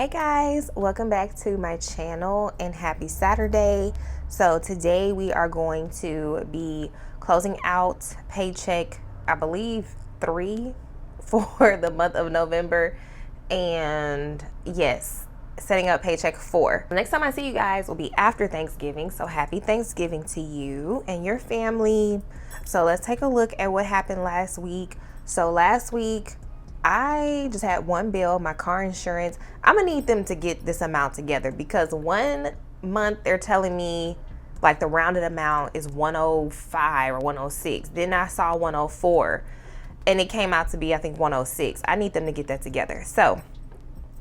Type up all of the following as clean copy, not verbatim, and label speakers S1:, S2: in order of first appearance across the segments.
S1: Hey guys, welcome back to my channel and happy Saturday. So today we are going to be closing out Paycheck, I believe 3 for the month of November, and yes, setting up Paycheck 4. The next time I see you guys will be after Thanksgiving, so happy Thanksgiving to you and your family. So let's take a look at what happened last week. So last week I just had one bill, my car insurance. I'm gonna need them to get this amount together because one month they're telling me like the rounded amount is 105 or 106. Then I saw 104 and it came out to be, I think, 106. I need them to get that together. So,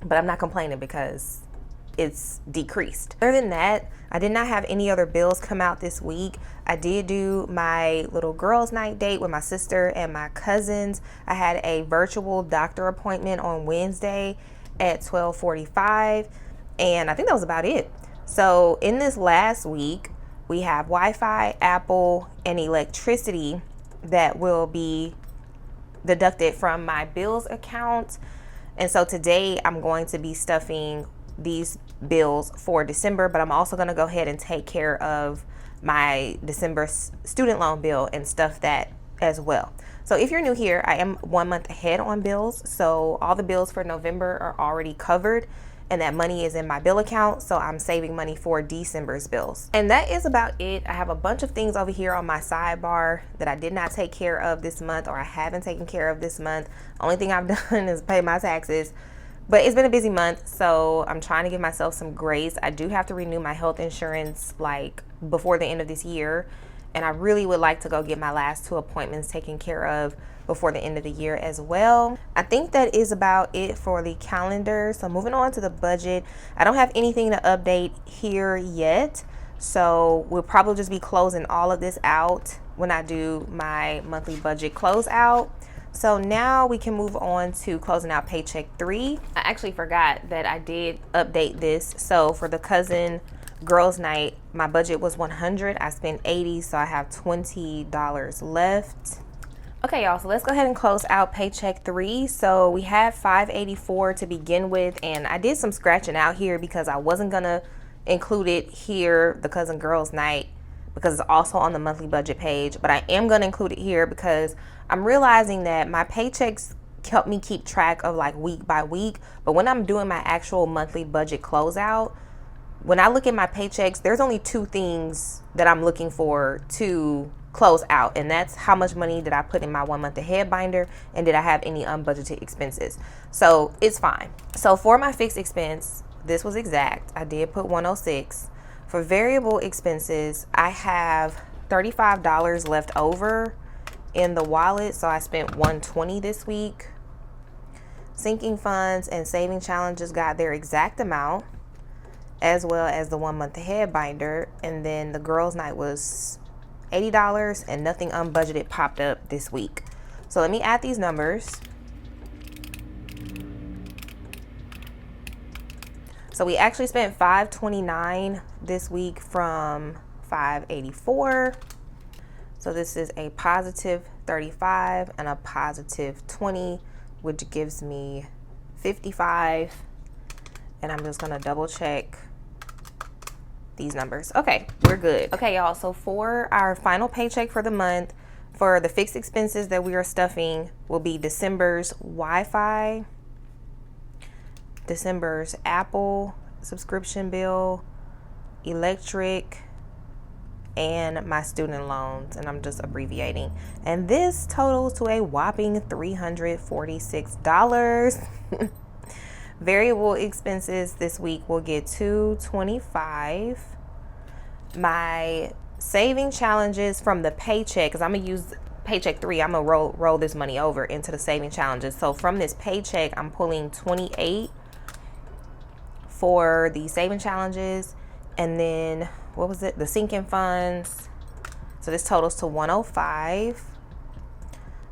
S1: but I'm not complaining because it's decreased. Other than that, I did not have any other bills come out this week. I did do my little girls' night date with my sister and my cousins. I had a virtual doctor appointment on Wednesday at 12:45, and I think that was about it. So in this last week, we have Wi-Fi, Apple, and electricity that will be deducted from my bills account. And so today I'm going to be stuffing these bills for December, but I'm also going to go ahead and take care of my December student loan bill and stuff that as well. So if you're new here, I am 1 month ahead on bills. So all the bills for November are already covered and that money is in my bill account. So I'm saving money for December's bills. And that is about it. I have a bunch of things over here on my sidebar that I did not take care of this month, or I haven't taken care of this month. Only thing I've done is pay my taxes. But it's been a busy month, so I'm trying to give myself some grace. I do have to renew my health insurance like before the end of this year, and I really would like to go get my last 2 appointments taken care of before the end of the year as well. I think that is about it for the calendar. So moving on to the budget, I don't have anything to update here yet, so we'll probably just be closing all of this out when I do my monthly budget closeout. So now we can move on to closing out Paycheck 3. I actually forgot that I did update this. So for the cousin girls night, my budget was $100. I spent $80, so I have $20 left. Okay, y'all, so let's go ahead and close out Paycheck 3. So we had $584 to begin with, and I did some scratching out here because I wasn't gonna include it here, the cousin girls night, because it's also on the monthly budget page, but I am going to include it here because I'm realizing that my paychecks help me keep track of like week by week, but when I'm doing my actual monthly budget closeout, when I look at my paychecks, there's only 2 things that I'm looking for to close out, and that's how much money did I put in my 1 month ahead binder, and did I have any unbudgeted expenses. So it's fine. So for my fixed expense, this was exact. I did put 106. For variable expenses, I have $35 left over in the wallet, so I spent $120 this week. Sinking funds and saving challenges got their exact amount, as well as the 1 month ahead binder. And then the girls' night was $80, and nothing unbudgeted popped up this week. So let me add these numbers. So we actually spent $529 this week from $584. So this is a positive 35 and a positive 20, which gives me 55. And I'm just gonna double check these numbers. Okay, we're good. Okay, y'all, so for our final paycheck for the month, for the fixed expenses that we are stuffing will be December's Wi-Fi, December's Apple subscription bill, electric, and my student loans, and I'm just abbreviating. And this totals to a whopping $346. Variable expenses this week will get $225. My saving challenges from the paycheck, because I'm gonna use Paycheck 3, I'm gonna roll this money over into the saving challenges. So from this paycheck, I'm pulling 28 for the saving challenges, and then what was it, the sinking funds. So this totals to 105.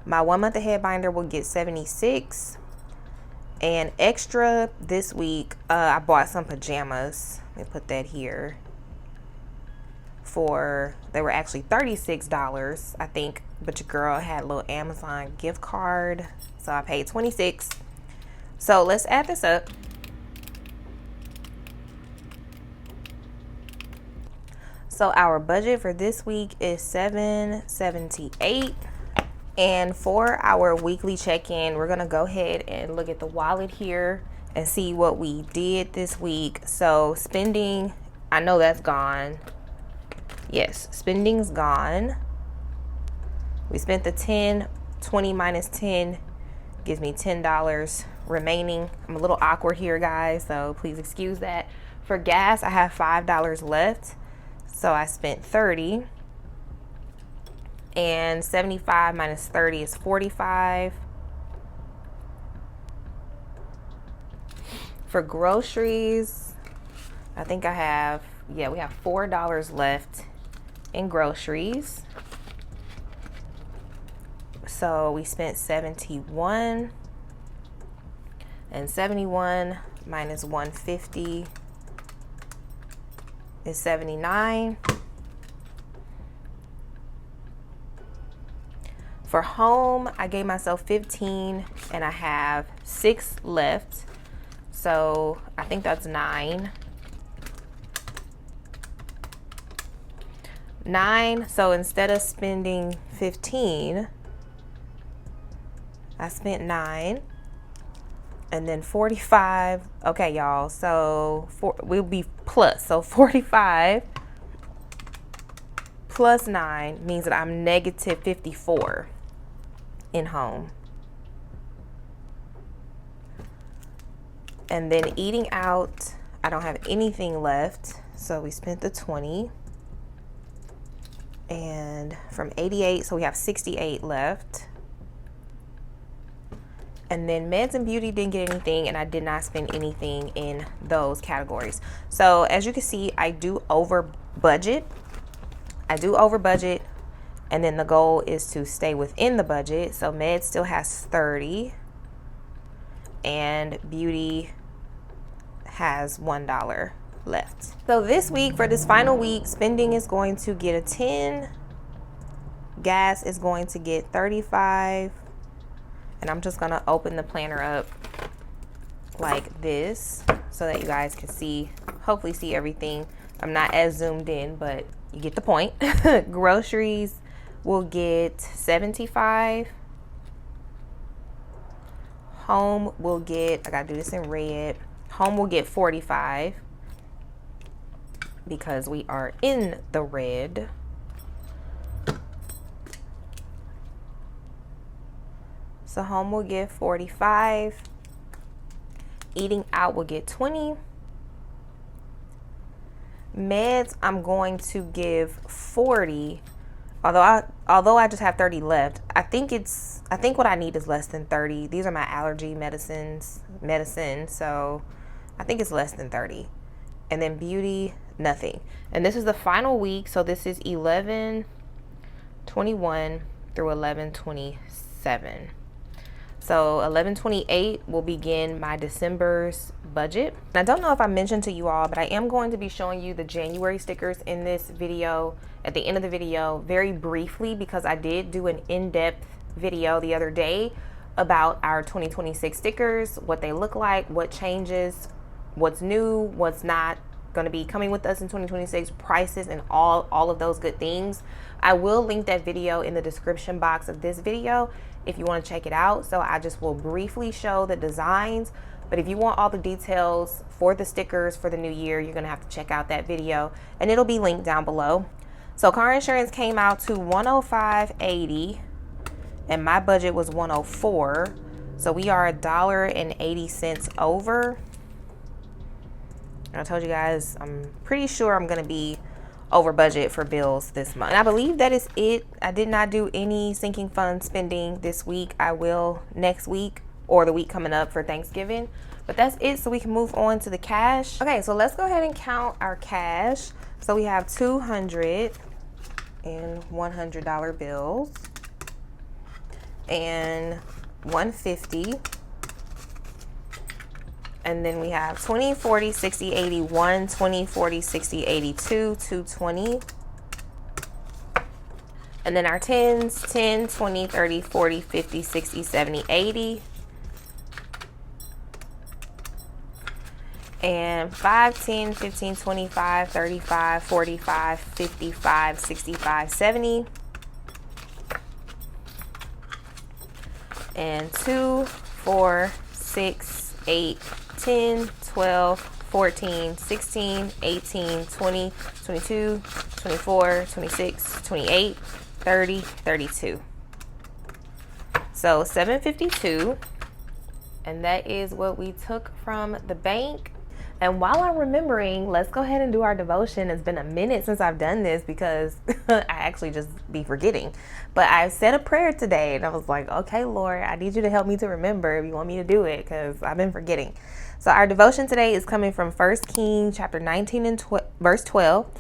S1: My 1 month ahead binder will get 76. And extra this week, I bought some pajamas. Let me put that here. They were actually $36, I think, but your girl had a little Amazon gift card, so I paid $26. So let's add this up. So our budget for this week is $778. And for our weekly check-in, we're gonna go ahead and look at the wallet here and see what we did this week. So spending, I know that's gone. Yes, spending's gone. We spent the 10, 20 minus 10 gives me $10 remaining. I'm a little awkward here, guys, so please excuse that. For gas, I have $5 left, so I spent 30. And 75 minus 30 is 45. For groceries, I think I have, yeah, we have $4 left in groceries. So we spent 71, and 71 minus 150 is 79. For home, I gave myself 15 and I have 6 left. So I think that's 9. 9, so instead of spending 15, I spent 9. And then 45, okay y'all, so we'll be plus. So 45 plus 9 means that I'm negative 54 in home. And then eating out, I don't have anything left, so we spent the 20. And from 88, so we have 68 left. And then meds and beauty didn't get anything, and I did not spend anything in those categories. So as you can see, I do over budget. And then the goal is to stay within the budget. So med still has 30, and beauty has $1 left. So this week, for this final week, spending is going to get a 10, gas is going to get 35, and I'm just gonna open the planner up like this so that you guys can see, hopefully see everything. I'm not as zoomed in, but you get the point. Groceries will get 75. Home will get, I gotta do this in red. Home will get 45 because we are in the red. So home will get 45. Eating out will get 20. Meds, I'm going to give 40. Although I just have 30 left, I think what I need is less than 30. These are my allergy medicine, so I think it's less than 30. And then beauty, nothing. And this is the final week, so this is 11/21 through 11/27. So 11/28 will begin my December's budget. I don't know if I mentioned to you all, but I am going to be showing you the January stickers in this video at the end of the video very briefly, because I did do an in-depth video the other day about our 2026 stickers, what they look like, what changes, what's new, what's not going to be coming with us in 2026, prices, and all of those good things. I will link that video in the description box of this video if you want to check it out. So I just will briefly show the designs, but if you want all the details for the stickers for the new year, you're going to have to check out that video, and it'll be linked down below. So car insurance came out to $105.80, and my budget was $104. So we are $1.80 over. I told you guys, I'm pretty sure I'm going to be over budget for bills this month. And I believe that is it. I did not do any sinking fund spending this week. I will next week or the week coming up for Thanksgiving. But that's it, so we can move on to the cash. Okay, so let's go ahead and count our cash. So we have $200 and $100 bills, and $150. And then we have 20, 40, 60, 80, 1, 20, 40, 60, 82, 220. And then our 10s, 10, 20, 30, 40, 50, 60, 70, 80. And 5, 10, 15, 25, 35, 45, 55, 65, 70. And 2, 4, 6, 8, 10, 12, 14, 16, 18, 20, 22, 24, 26, 28, 30, 32. So $752. And that is what we took from the bank. And while I'm remembering, let's go ahead and do our devotion. It's been a minute since I've done this because I actually just be forgetting. But I said a prayer today and I was like, okay, Lord, I need you to help me to remember if you want me to do it because I've been forgetting. So our devotion today is coming from 1 Kings chapter 19 and verse 12.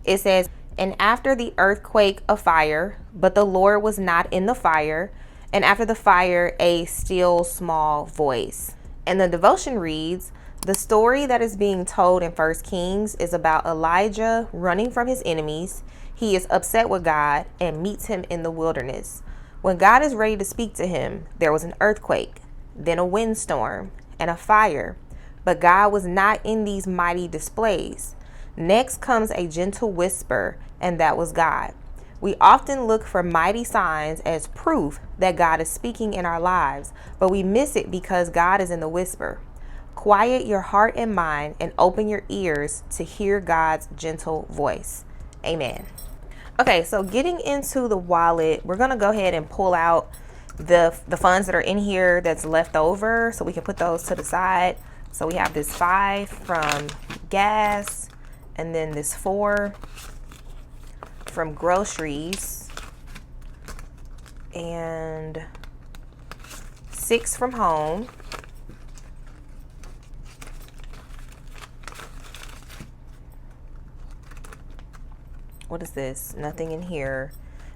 S1: It says, and after the earthquake, a fire, but the Lord was not in the fire. And after the fire, a still small voice. And the devotion reads, the story that is being told in 1 Kings is about Elijah running from his enemies. He is upset with God and meets him in the wilderness. When God is ready to speak to him, there was an earthquake, then a windstorm, and a fire. But God was not in these mighty displays. Next comes a gentle whisper, and that was God. We often look for mighty signs as proof that God is speaking in our lives, but we miss it because God is in the whisper. Quiet your heart and mind and open your ears to hear God's gentle voice. Amen. Okay, so getting into the wallet, we're going to go ahead and pull out the funds that are in here that's left over so we can put those to the side. So we have this 5 from gas and then this 4 from groceries and 6 from home. What is this? Nothing in here.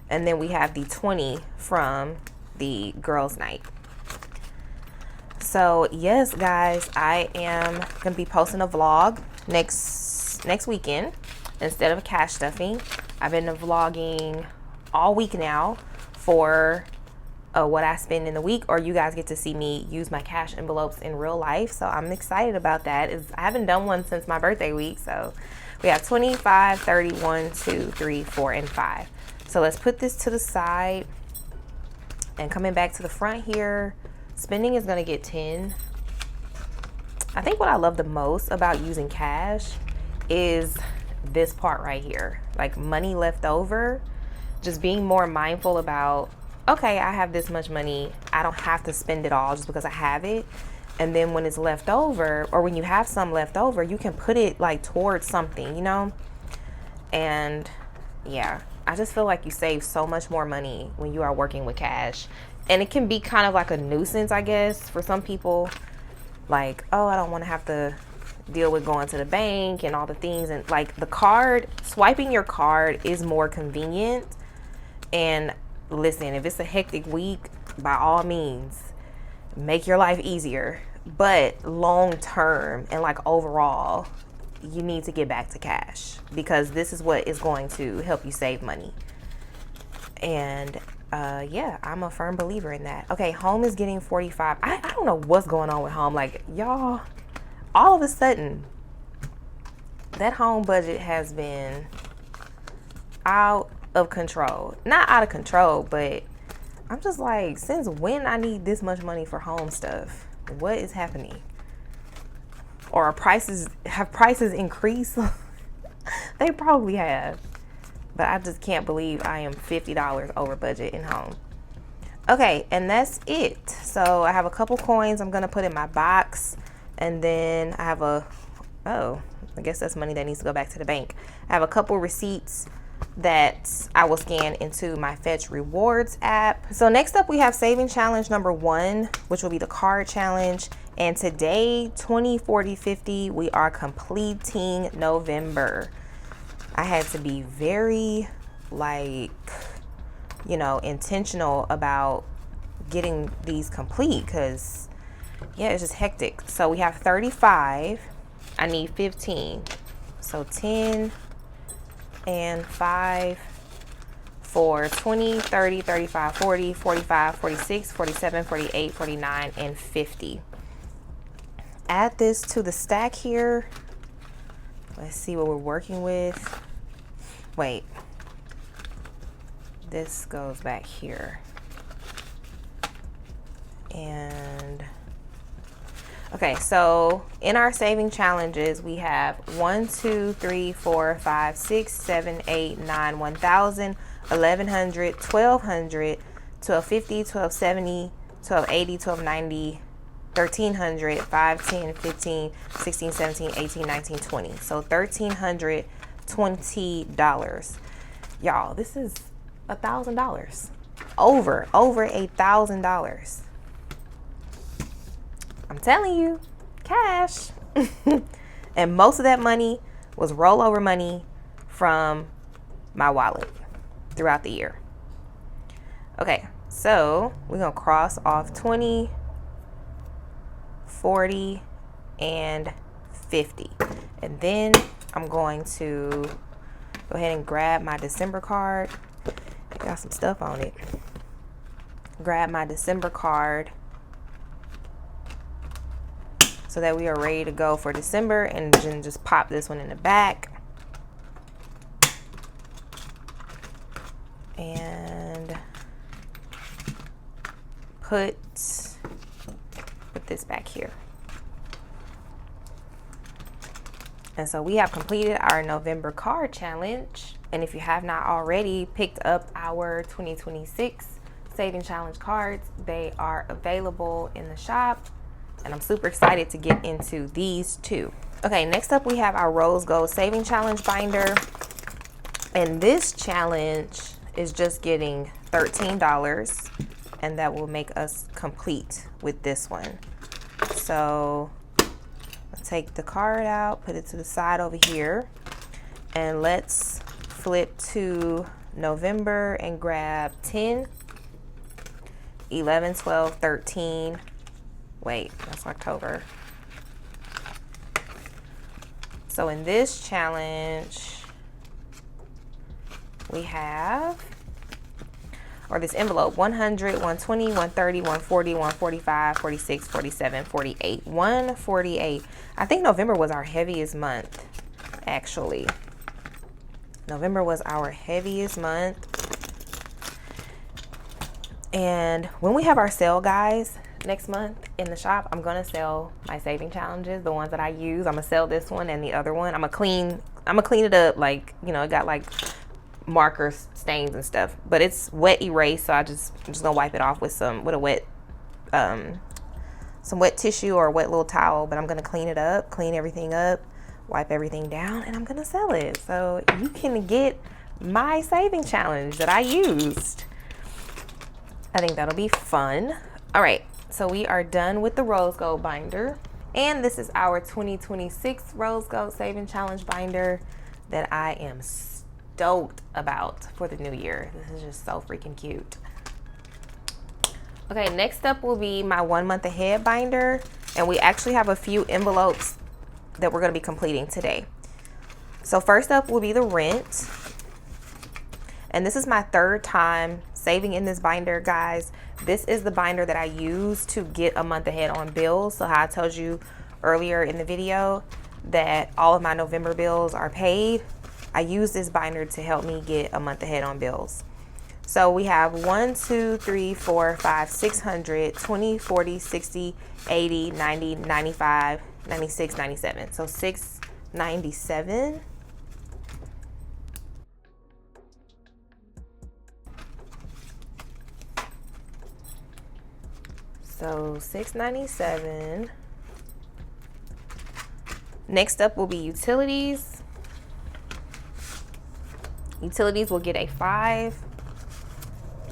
S1: And then we have the 20 from the girls' night. So yes, guys, I am gonna be posting a vlog next weekend instead of cash stuffing. I've been vlogging all week now for what I spend in the week, or you guys get to see me use my cash envelopes in real life. So I'm excited about that. I haven't done one since my birthday week. So we have 25, 30, 1, 2, 3, 4, and 5. So let's put this to the side. And coming back to the front here, spending is gonna get 10. I think what I love the most about using cash is this part right here, like money left over. Just being more mindful about, okay, I have this much money. I don't have to spend it all just because I have it. And then when it's left over, or when you have some left over, you can put it like towards something, you know? And yeah, I just feel like you save so much more money when you are working with cash. And it can be kind of like a nuisance, I guess, for some people. Like, oh, I don't want to have to deal with going to the bank and all the things. And like the card, swiping your card is more convenient. And listen, if it's a hectic week, by all means, make your life easier. But long term and like overall, you need to get back to cash because this is what is going to help you save money. And yeah, I'm a firm believer in that. Okay, home is getting 45. I don't know what's going on with home. Like, y'all, all of a sudden, that home budget has been out of control. Not out of control, but I'm just like, since when I need this much money for home stuff? What is happening? Or have prices increased? They probably have. But I just can't believe I am $50 over budget in home. Okay, and that's it. So I have a couple coins I'm going to put in my box. And then I have I guess that's money that needs to go back to the bank. I have a couple receipts that I will scan into my Fetch Rewards app. So next up we have saving challenge number 1, which will be the card challenge. And today, 20, 40, 50, we are completing November. I had to be very intentional about getting these complete because yeah, it's just hectic. So we have 35. I need 15. So 10 and 5 for 20, 30, 35, 40, 45, 46, 47, 48, 49, and 50. add this to the stack here. Let's see what we're working with. Wait, this goes back here. And okay, so in our saving challenges, we have 1, 2, 3, 4, 5, 6, 7, 8, 9, 1,000, 1,100, 1,200, 1,250, 1,270, 1,280, 1,290, 1,300, 5, 10, 15, 16, 17, 18, 19, 20. So $1,320. Y'all, this is $1,000. Over $1,000. I'm telling you, cash. And most of that money was rollover money from my wallet throughout the year. Okay, so we're gonna cross off 20, 40, and 50. And then I'm going to go ahead and grab my December card. It got some stuff on it. Grab my December card so that we are ready to go for December, and then just pop this one in the back. And put this back here. And so we have completed our November card challenge. And if you have not already picked up our 2026 saving challenge cards, they are available in the shop. And I'm super excited to get into these two. Okay, next up we have our Rose Gold Saving Challenge binder. And this challenge is just getting $13. And that will make us complete with this one. So I'll take the card out, put it to the side over here. And let's flip to November and grab 10, 11, 12, 13. Wait, that's October. So in this challenge, we have, or this envelope, 100, 120, 130, 140, 145, 46, 47, 48, 148. I think November was our heaviest month, actually. November was our heaviest month. And when we have our sale, guys, next month in the shop, I'm gonna sell my saving challenges, the ones that I use. I'm gonna sell this one and the other one. I'm gonna clean it up, like, you know, it got like markers, stains and stuff, but it's wet erase, so I'm just gonna wipe it off with some wet tissue or a wet little towel. But I'm gonna clean it up, clean everything up, wipe everything down, and I'm gonna sell it. So you can get my saving challenge that I used. I think that'll be fun. All right, so we are done with the Rose Gold binder. And this is our 2026 Rose Gold Saving Challenge binder that I am stoked about for the new year. This is just so freaking cute. Okay, next up will be my 1 month ahead binder. And we actually have a few envelopes that we're gonna be completing today. So first up will be the rent. And this is my third time saving in this binder, guys. This is the binder that I use to get a month ahead on bills. So how I told you earlier in the video that all of my November bills are paid, I use this binder to help me get a month ahead on bills. So we have 1, 2, 3, 4, 5, 600, 20, 40, 60, 80, 90, 95, 96, 97. So 697. So 697. Next up will be utilities. Utilities will get a 5.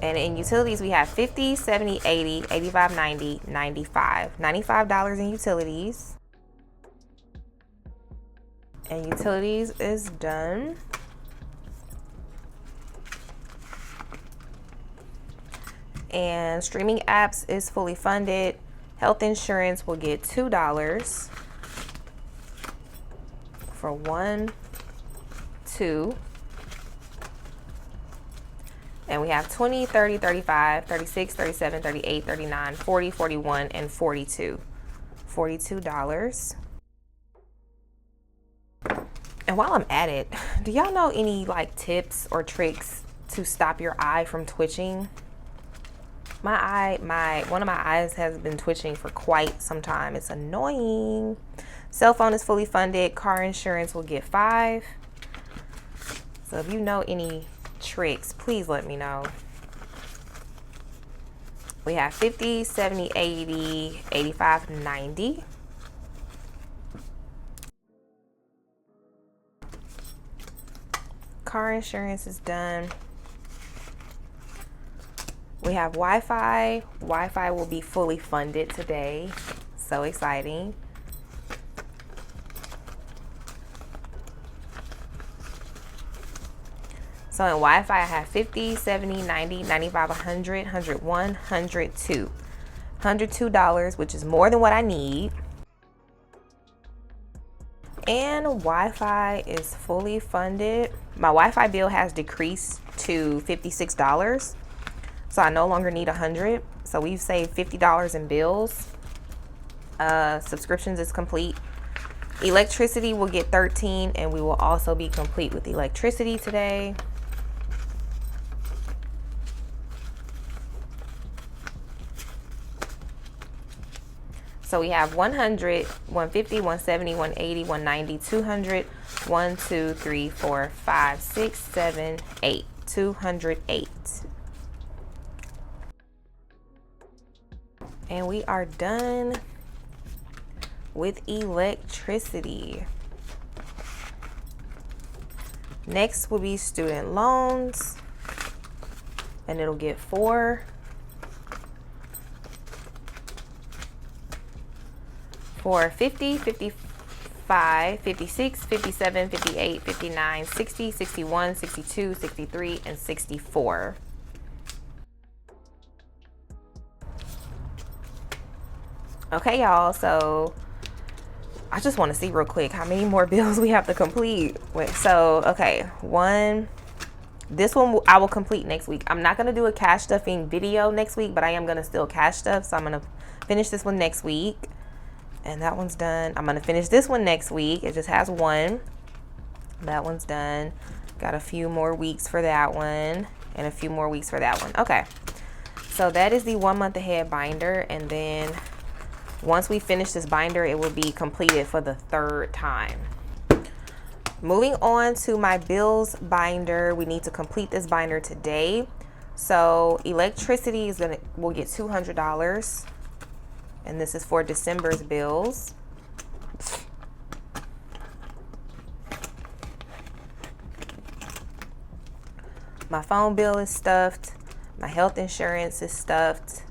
S1: And in utilities we have 50, 70, 80, 85, 90, 95. $95 in utilities. And utilities is done. And streaming apps is fully funded. Health insurance will get $2 for 1, 2. And we have 20, 30, 35, 36, 37, 38, 39, 40, 41, and 42. $42. And while I'm at it, do y'all know any like tips or tricks to stop your eye from twitching? One of my eyes has been twitching for quite some time. It's annoying. Cell phone is fully funded. Car insurance will get $5. So if you know any tricks, please let me know. We have 50, 70, 80, 85, 90. Car insurance is done. We have Wi-Fi. Wi-Fi will be fully funded today. So exciting. So in Wi-Fi, I have 50, 70, 90, 95, 100, 101, 102. $102, which is more than what I need. And Wi-Fi is fully funded. My Wi-Fi bill has decreased to $56. So I no longer need 100. So we've saved $50 in bills. Subscriptions is complete. Electricity will get 13, and we will also be complete with electricity today. So we have 100, 150, 170, 180, 190, 200, 1, 2, 3, 4, 5, 6, 7, 8. 208. And we are done with electricity. Next will be student loans, and it'll get 4. For 50, 55, 56, 57, 58, 59, 60, 61, 62, 63, and 64. Okay, y'all, so I just want to see real quick how many more bills we have to complete. So, okay, this one I will complete next week. I'm not going to do a cash stuffing video next week, but I am going to still cash stuff. So I'm going to finish this one next week. And that one's done. I'm going to finish this one next week. It just has 1. That one's done. Got a few more weeks for that one. And a few more weeks for that one. Okay. So that is the 1 month ahead binder. And then once we finish this binder, it will be completed for the 3rd time. Moving on to my bills binder. We need to complete this binder today. So electricity will get $200. And this is for December's bills. My phone bill is stuffed. My health insurance is stuffed.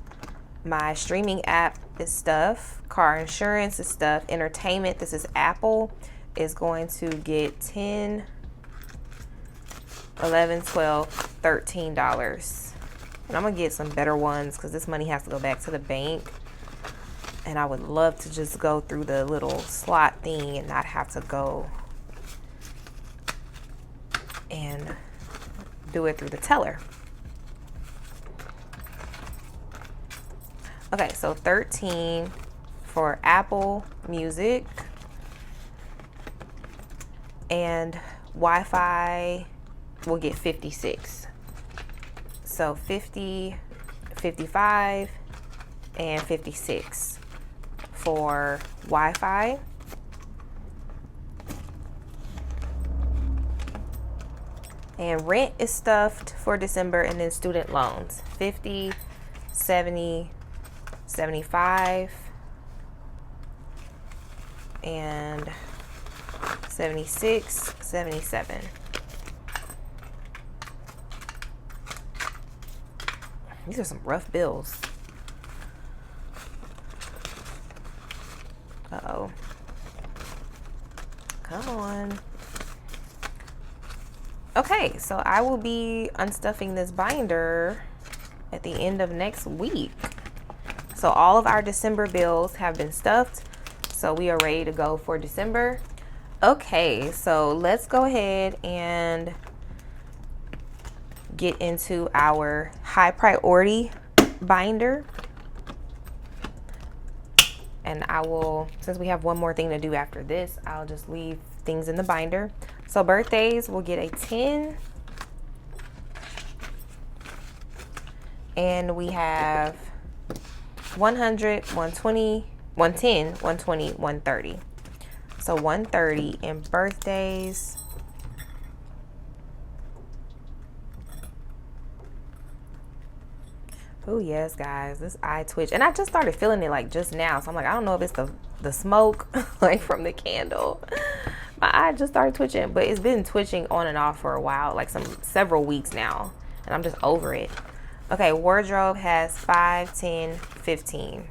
S1: My streaming app is stuffed. Car insurance is stuffed. Entertainment, this is Apple, is going to get $10, $11, $12, $13. And I'm going to get some better ones because this money has to go back to the bank. And I would love to just go through the little slot thing and not have to go and do it through the teller. Okay, so 13 for Apple Music. And Wi-Fi will get 56. So 50, 55, and 56. For Wi-Fi. And rent is stuffed for December, and then student loans 50, 70, 75, and 76, 77. These are some rough bills. Uh-oh. Come on. Okay, so I will be unstuffing this binder at the end of next week. So all of our December bills have been stuffed. So we are ready to go for December. Okay, so let's go ahead and get into our high priority binder. And I will, since we have one more thing to do after this, I'll just leave things in the binder. So birthdays will get a 10. And we have 100, 120, 110, 120, 130. So 130 in birthdays. Oh yes, guys, this eye twitch. And I just started feeling it like just now. So I'm like, I don't know if it's the smoke like from the candle. My eye just started twitching, but it's been twitching on and off for a while, like several weeks now. And I'm just over it. Okay, wardrobe has 5, 10, 15.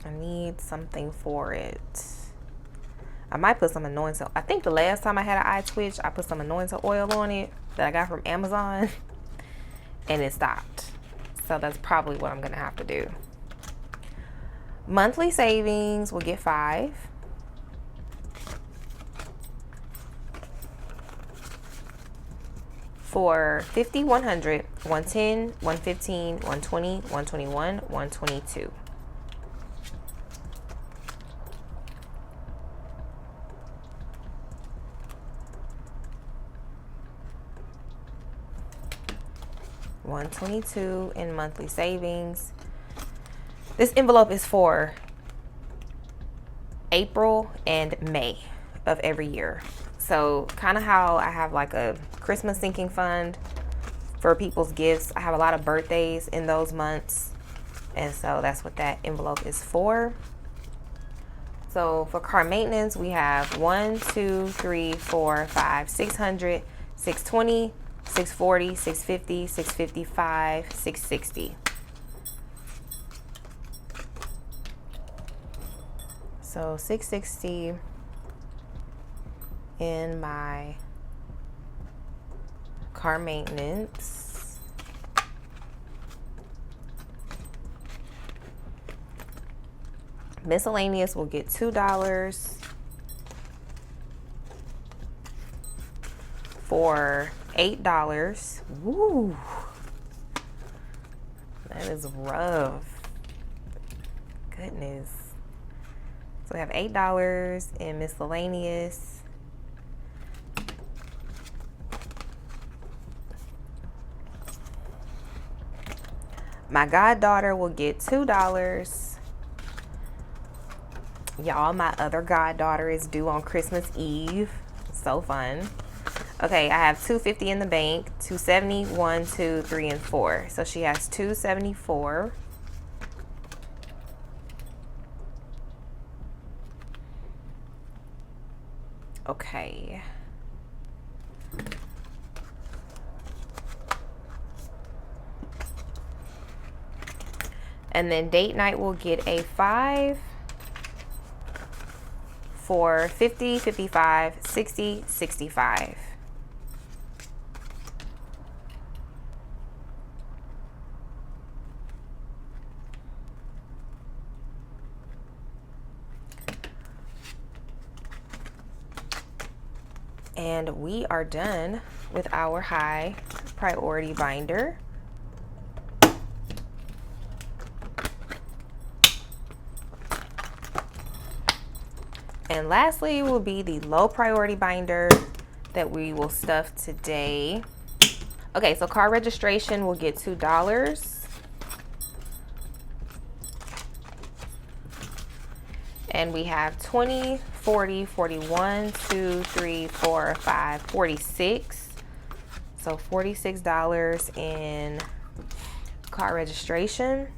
S1: I need something for it. I might put some anointing. I think the last time I had an eye twitch, I put some anointing oil on it that I got from Amazon and it stopped. So that's probably what I'm gonna have to do. Monthly savings will get 5. For 50, 100, 110, 115, 120, 121, 122. $122 in monthly savings. This envelope is for April and May of every year. So kind of how I have like a Christmas sinking fund for people's gifts. I have a lot of birthdays in those months. And so that's what that envelope is for. So for car maintenance, we have 1, 2, 3, 4, 5, 600, 620, 640, 650, 655, 660. So 660 in my car maintenance. Miscellaneous will get $2 for $8. Woo, that is rough. Goodness. So we have $8 in miscellaneous. My goddaughter will get $2. Y'all, my other goddaughter is due on Christmas Eve. So fun. Okay, I have $250 in the bank, $270, $1, $2, $3, and $4. So she has $274. Okay. And then date night will get a 5 for 50, 55, 60, 65. And we are done with our high priority binder. And lastly will be the low priority binder that we will stuff today. Okay, so car registration will get $2. And we have 20, 40, 41, 2, 3, 4, 5, 46. So $46 in car registration.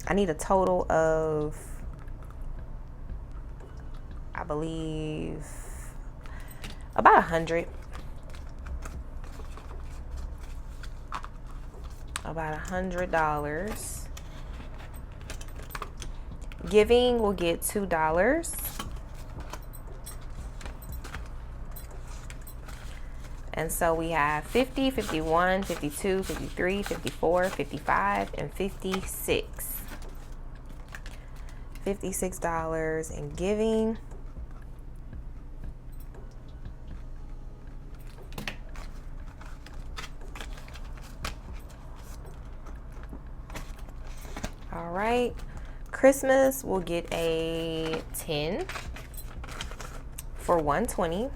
S1: I need a total of, I believe, about 100. About $100. Giving will get $2. And so we have 50, 51, 52, 53, 54, 55, and 56. $56 in giving. All right. Christmas, we'll get a 10 for 120.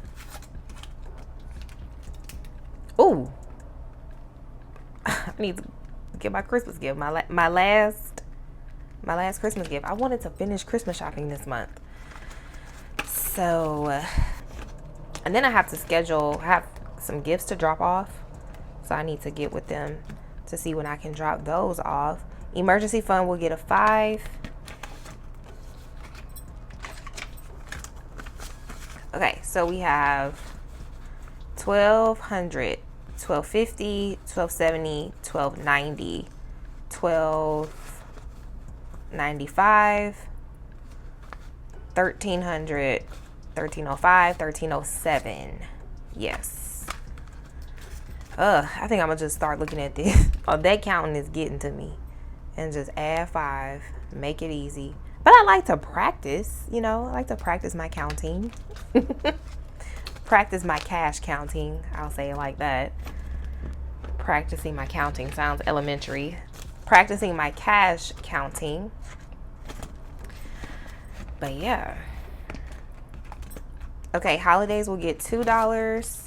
S1: Ooh. I need to get my Christmas gift. My last Christmas gift. I wanted to finish Christmas shopping this month. So, and then I have to have some gifts to drop off. So I need to get with them to see when I can drop those off. Emergency fund will get a 5. Okay, so we have 1,200, 1,250, 1,270, 1,290, 1,295, 1,300, 1,305, 1,307. Yes. I think I'm gonna just start looking at this. Oh, that counting is getting to me. And just add 5, make it easy. But I like to practice, I like to practice my counting. Practice my cash counting. I'll say it like that. Practicing my counting sounds elementary. Practicing my cash counting. But yeah. Okay, holidays will get $2.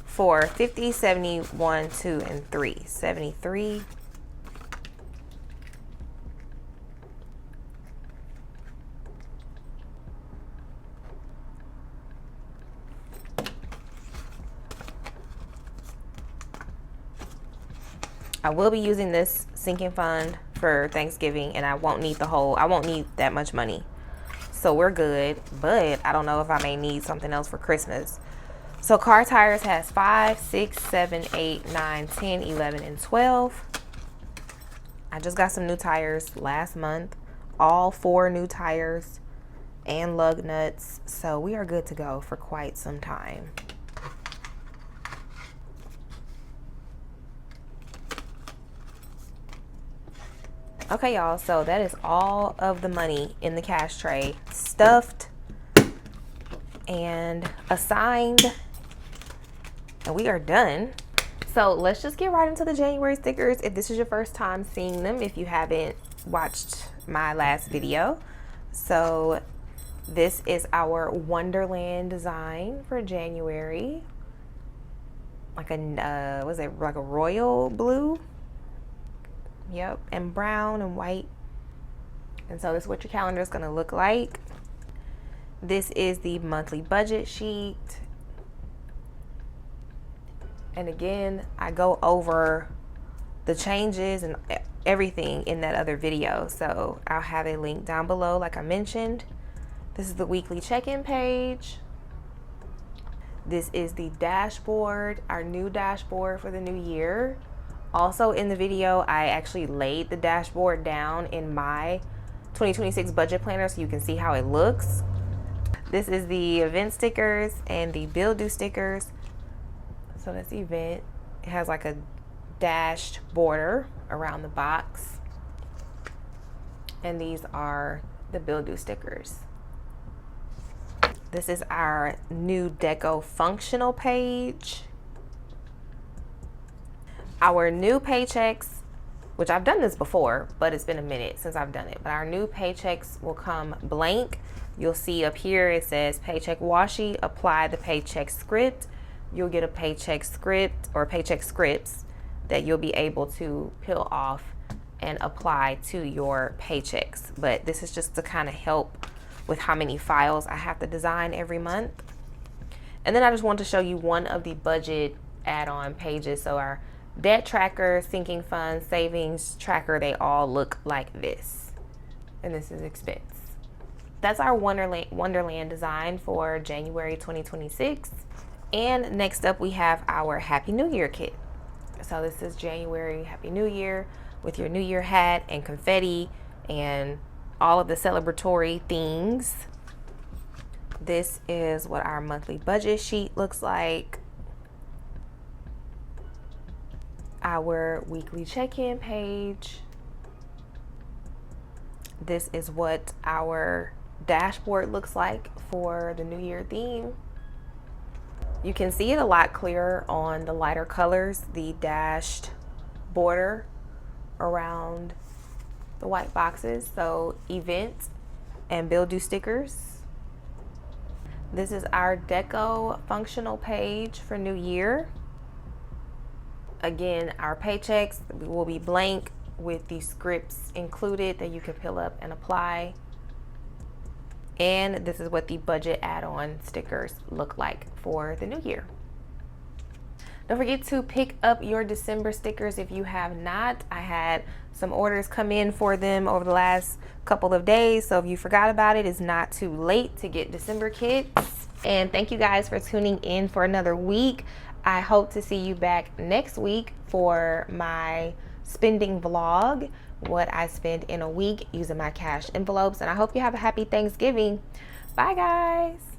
S1: For 50, 71, 2, and 3. 73. I will be using this sinking fund for Thanksgiving, and I won't need that much money. So we're good, but I don't know if I may need something else for Christmas. So car tires has 5, 6, 7, 8, 9, 10, 11, and 12. I just got some new tires last month. All 4 new tires and lug nuts. So we are good to go for quite some time. Okay, y'all. So that is all of the money in the cash tray stuffed and assigned. And we are done. So let's just get right into the January stickers. If this is your first time seeing them, if you haven't watched my last video. So this is our Wonderland design for January. Like a, was it like a royal blue? Yep, and brown and white. And so this is what your calendar is gonna look like. This is the monthly budget sheet. And again, I go over the changes and everything in that other video. So I'll have a link down below, like I mentioned. This is the weekly check-in page. This is the dashboard, our new dashboard for the new year. Also in the video, I actually laid the dashboard down in my 2026 budget planner so you can see how it looks. This is the event stickers and the bill due stickers. So that's the event. It has like a dashed border around the box. And these are the bill due stickers. This is our new deco functional page. Our new paychecks, which I've done this before, but it's been a minute since I've done it. But our new paychecks will come blank. You'll see up here it says paycheck washi, apply the paycheck script. You'll get a paycheck script or paycheck scripts that you'll be able to peel off and apply to your paychecks. But this is just to kind of help with how many files I have to design every month. And then I just want to show you one of the budget add-on pages. So our debt tracker, sinking fund, savings tracker, they all look like this. And this is expense. That's our Wonderland design for January 2026. And next up we have our Happy New Year kit. So this is January Happy New Year with your New Year hat and confetti and all of the celebratory things. This is what our monthly budget sheet looks like. Our weekly check-in page. This is what our dashboard looks like for the New Year theme. You can see it a lot clearer on the lighter colors, the dashed border around the white boxes. So event and bill due stickers. This is our deco functional page for New Year. Again, our paychecks will be blank with the scripts included that you can peel up and apply. And this is what the budget add-on stickers look like for the new year. Don't forget to pick up your December stickers if you have not. I had some orders come in for them over the last couple of days, so if you forgot about it, it's not too late to get December kits. And thank you guys for tuning in for another week. I hope to see you back next week for my spending vlog, what I spend in a week using my cash envelopes. And I hope you have a happy Thanksgiving. Bye guys.